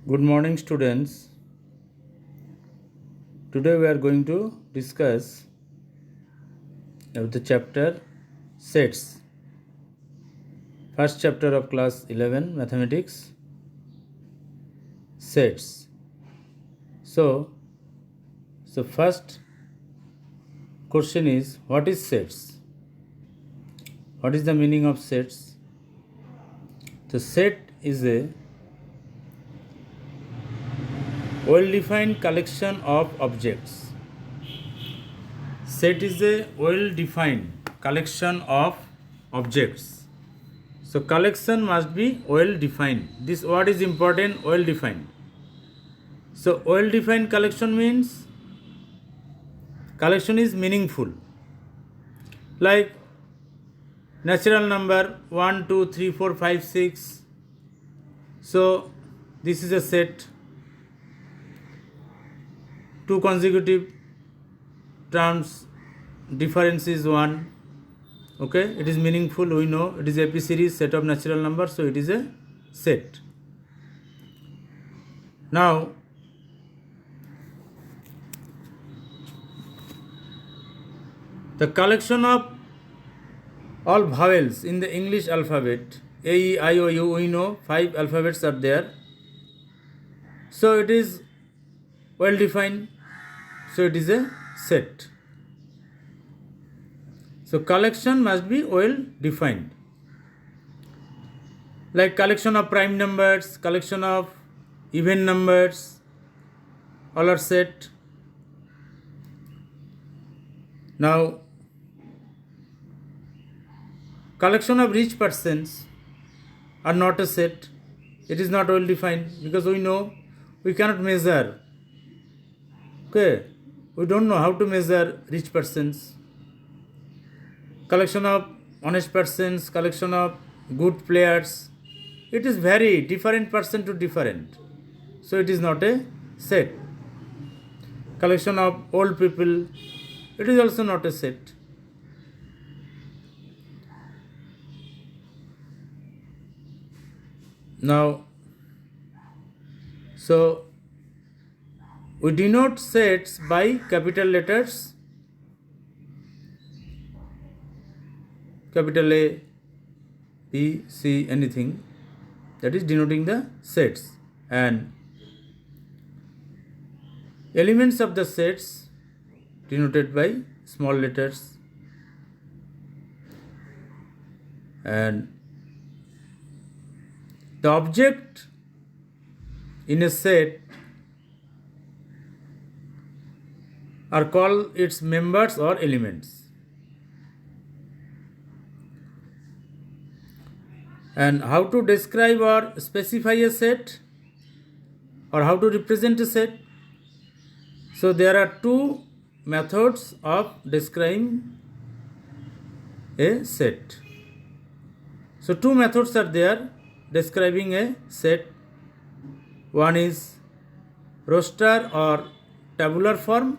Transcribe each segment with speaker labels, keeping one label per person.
Speaker 1: Good morning, students. Today we are going to discuss about the chapter sets. First chapter of class 11 mathematics, sets. So first question is, what is sets? What is the meaning of sets? The set is a well-defined collection of objects. Set is a well-defined collection of objects. So collection must be well-defined. This word is important, well-defined. So well-defined collection means collection is meaningful. Like natural number 1, 2, 3, 4, 5, 6. So this is a set. Two consecutive terms, difference is 1. Okay, it is meaningful. We know it is AP series, set of natural numbers, so it is a set. Now the collection of all vowels in the English alphabet, A, E, I, O, U, we know 5 alphabets are there. So it is well defined. So it is a set. So collection must be well defined. Like collection of prime numbers, collection of even numbers, all are set. Now collection of rich persons are not a set. It is not well defined because we know we cannot measure. Okay, we don't know how to measure rich persons. Collection of honest persons, collection of good players, it is very different person to different. So it is not a set. Collection of old people, it is also not a set. Now, so we denote sets by capital letters, capital A, B, C, anything, that is denoting the sets, and elements of the sets denoted by small letters, and the object in a set are called its members or elements. And how to describe or specify a set, or how to represent a set? So there are two methods of describing a set. So two methods are there describing a set. One is roster or tabular form,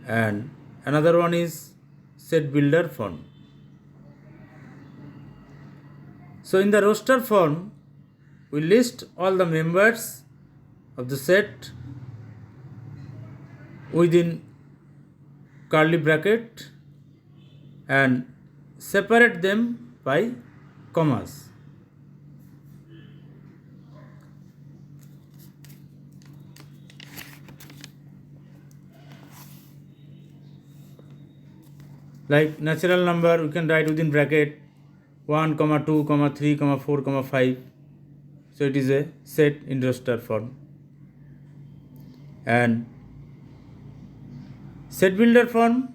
Speaker 1: and another one is set builder form. So in the roster form, we list all the members of the set within curly bracket and separate them by commas. Like natural number, we can write within bracket 1, 2, 3, 4, 5. So it is a set in roster form. And set builder form,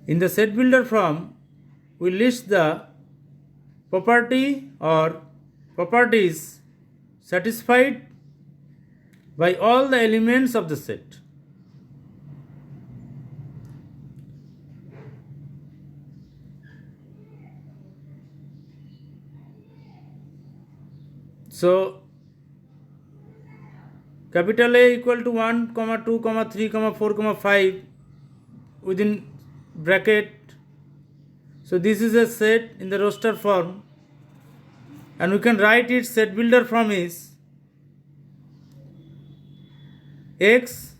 Speaker 1: in the set builder form, we list the property or properties satisfied by all the elements of the set. So capital A equal to 1, 2, 3, 4, 5 within bracket. So this is a set in the roster form, and we can write its set builder form is x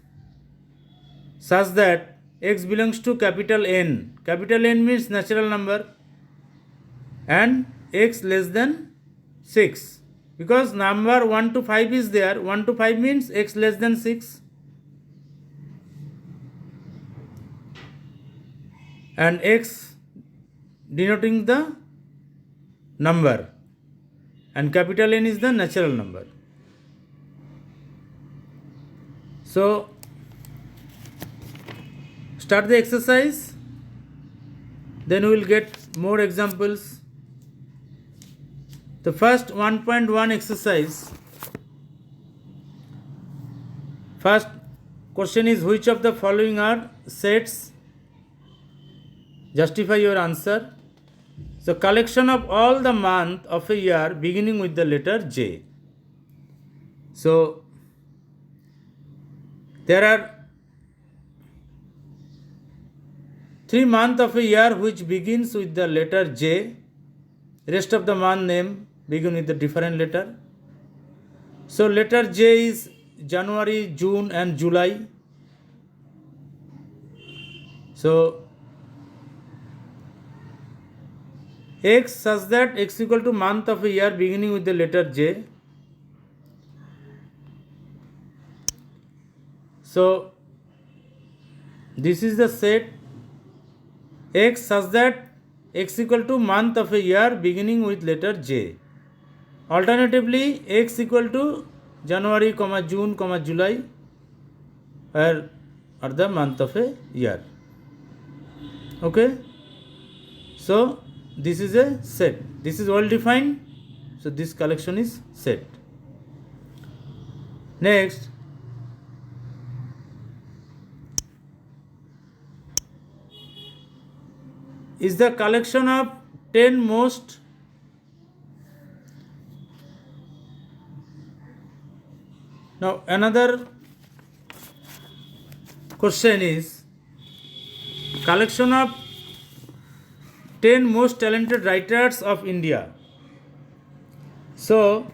Speaker 1: such that x belongs to capital N. Capital N means natural number, and x less than 6. Because number 1 to 5 is there, 1 to 5 means x less than 6. And x denoting the number, and capital N is the natural number. So, start the exercise, then we will get more examples. The first 1.1 exercise. First question is, which of the following are sets? Justify your answer. So, collection of all the month of a year beginning with the letter J. So, there are 3 months of a year which begins with the letter J. Rest of the month name begin with the different letter. So, letter J is January, June and July. So, x such that x equal to month of a year beginning with the letter J. So, this is the set x such that x equal to month of a year beginning with letter J. Alternatively, x equal to January, June, July are the month of a year. Okay. So, this is a set. This is well defined. So, this collection is set. Next, is the collection of 10 most now another question is collection of 10 most talented writers of India. So,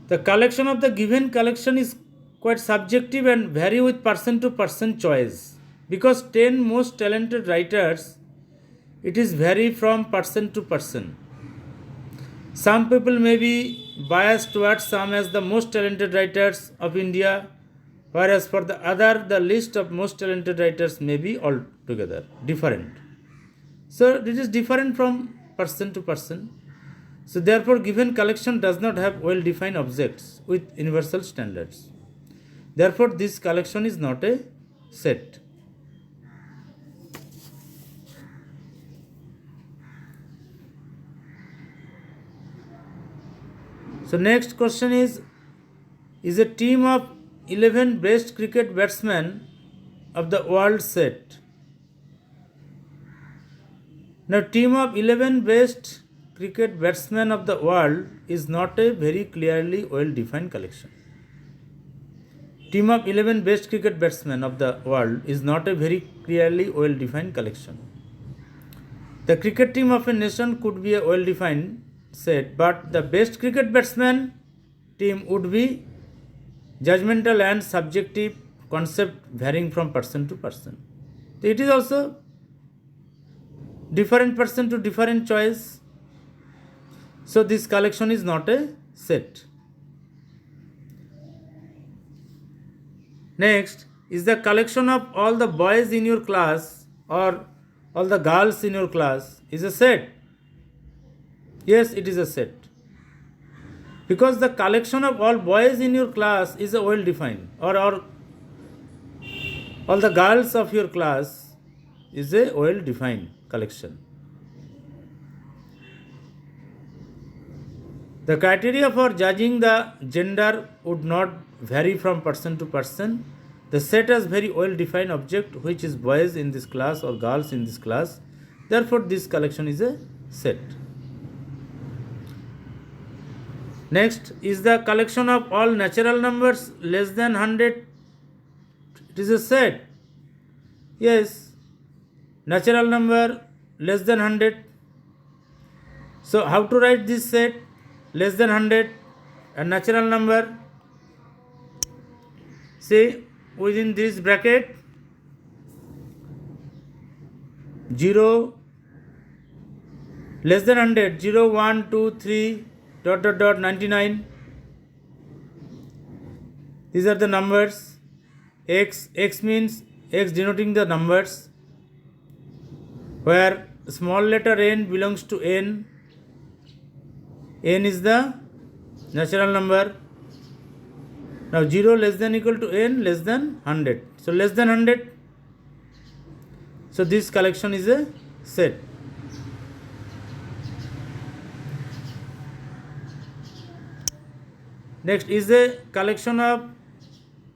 Speaker 1: the collection of the given collection is quite subjective and vary with person to person choice. Because 10 most talented writers, it is vary from person to person. Some people may be biased towards some as the most talented writers of India, whereas for the other, the list of most talented writers may be altogether different. So, this is different from person to person. So, therefore, given collection does not have well-defined objects with universal standards. Therefore, this collection is not a set. So, next question is a team of 11 best cricket batsmen of the world set? Now, team of 11 best cricket batsmen of the world is not a very clearly well-defined collection. Team of 11 best cricket batsmen of the world is not a very clearly well-defined collection. The cricket team of a nation could be a well-defined set, but the best cricket batsman team would be judgmental and subjective concept varying from person to person. So, it is also different person to different choice. So, this collection is not a set. Next, is the collection of all the boys in your class or all the girls in your class is a set? Yes, it is a set. Because the collection of all boys in your class is a well defined, or all the girls of your class is a well defined collection. The criteria for judging the gender would not vary from person to person. The set has very well defined object, which is boys in this class or girls in this class. Therefore, this collection is a set. Next, is the collection of all natural numbers less than 100? It is a set. Yes, natural number less than 100. So, how to write this set? less than 100, and natural number, say within this bracket 0 less than 100, 0, 1, 2, 3, dot dot dot 99. These are the numbers. X means X denoting the numbers, where small letter n belongs to n. N is the natural number. Now 0 less than equal to n less than 100. So less than 100. So this collection is a set. Next is a collection of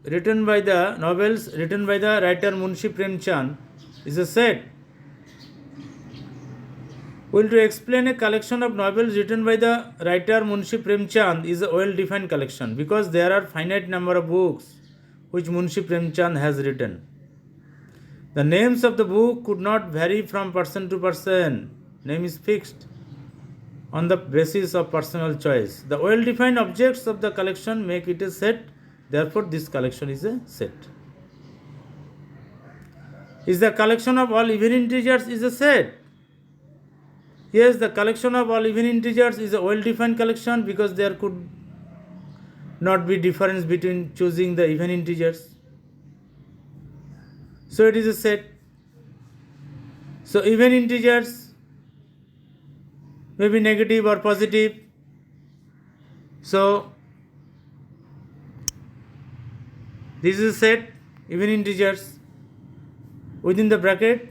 Speaker 1: novels written by the writer Munshi Premchand is a set. Well, to explain a collection of novels written by the writer Munshi Premchand is a well-defined collection because there are finite number of books which Munshi Premchand has written. The names of the book could not vary from person to person. Name is fixed on the basis of personal choice. The well-defined objects of the collection make it a set. Therefore, this collection is a set. Is the collection of all even integers is a set? Yes, the collection of all even integers is a well-defined collection because there could not be difference between choosing the even integers. So it is a set. So even integers may be negative or positive. So this is a set, even integers. Within the bracket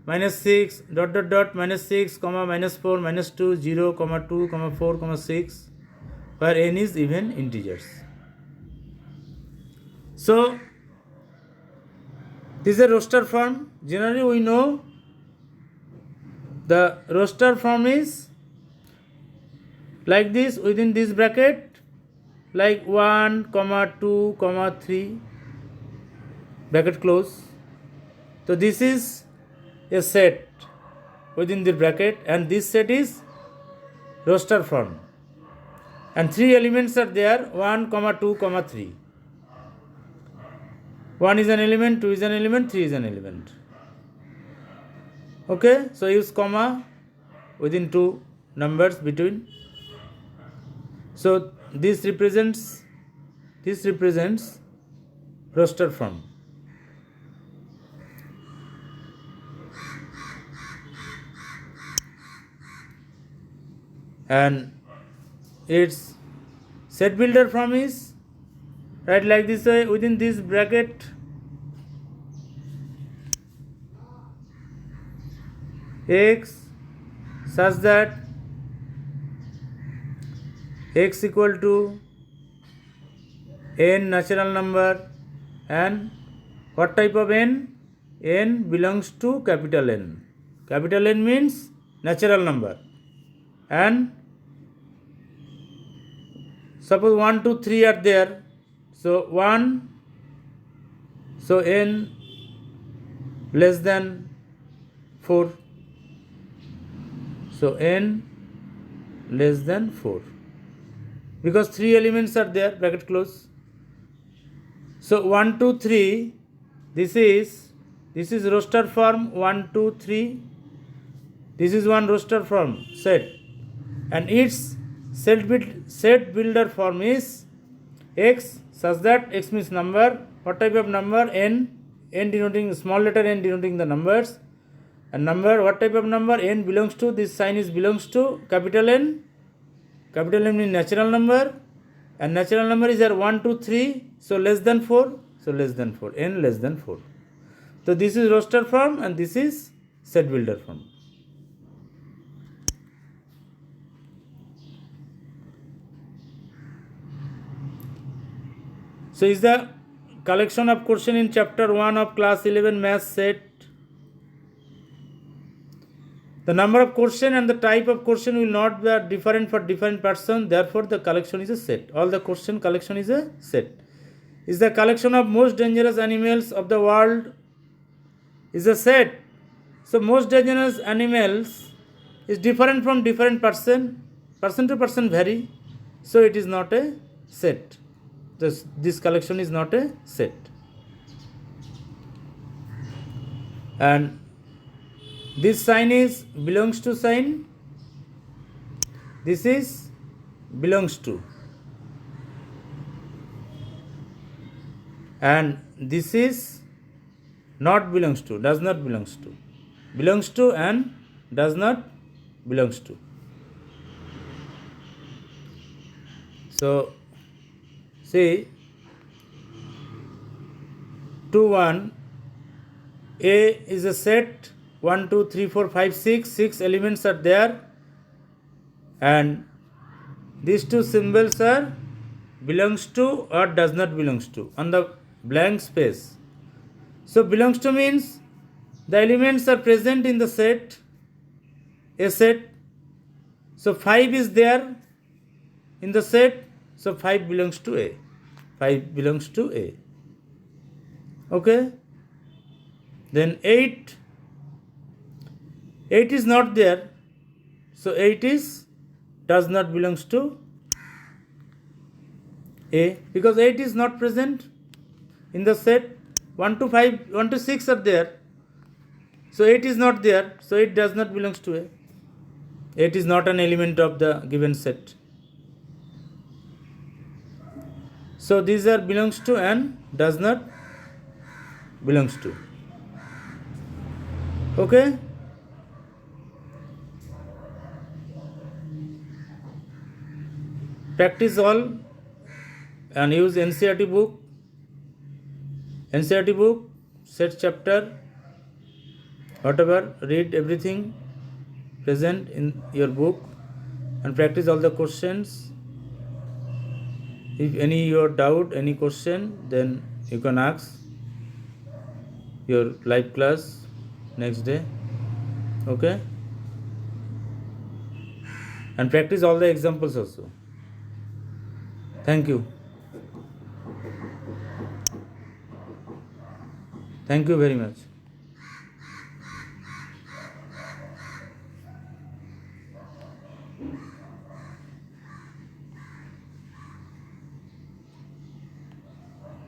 Speaker 1: -6 dot dot dot -6 comma -4 -2 0 comma 2 comma 4 comma 6, where n is even integers. So this is a roster form. Generally we know the roster form is like this within this bracket, like 1 comma 2 comma 3 bracket close. So this is a set within the bracket, and this set is roster form, and 3 elements are there, 1 comma 2 comma 3. 1 is an element, 2 is an element, 3 is an element. Okay, so use comma within 2 numbers between. So this represents roster form. And its set builder form is right like this way within this bracket x such that x equal to n natural number, and what type of n? N belongs to capital N. Capital N means natural number. And suppose 1, 2, 3 are there. So 1, so n less than 4. So n less than 4. Because 3 elements are there, bracket close. So 1, 2, 3, this is roster form 1, 2, 3. This is one roster form set. And its set builder form is x such that x means number. What type of number? N denoting small letter n denoting the numbers. And number, what type of number? N belongs to, this sign is belongs to capital N. Capital N means natural number. And natural number is there 1, 2, 3. So less than 4. So less than 4. N less than 4. So this is roster form and this is set builder form. So is the collection of question in chapter 1 of class 11 math set. The number of question and the type of question will not be different for different person. Therefore, the collection is a set. All the question collection is a set. Is the collection of most dangerous animals of the world is a set. So most dangerous animals is different from different person. person to person vary, so it is not a set. This collection is not a set. And this sign is belongs to sign, this is belongs to, and this is not belongs to, does not belongs to and does not belongs to. So see, 2 1, A is a set, 1 2 3 4 5 6 elements are there, and these two symbols are belongs to or does not belongs to on the blank space. So belongs to means the elements are present in the set, a set. So 5 is there in the set, so 5 belongs to A. 5 belongs to A. Okay? Then 8 is not there, so 8 is does not belongs to A, because 8 is not present in the set. 1 to 5, 1 to 6 are there, so 8 is not there, so it does not belongs to A. 8 is not an element of the given set. So these are belongs to and does not belongs to. Okay? Practice all and use NCERT book. NCERT book, set chapter, whatever, read everything present in your book and practice all the questions. If any your doubt, any question, then you can ask your live class next day. Okay? And practice all the examples also. Thank you. Thank you very much.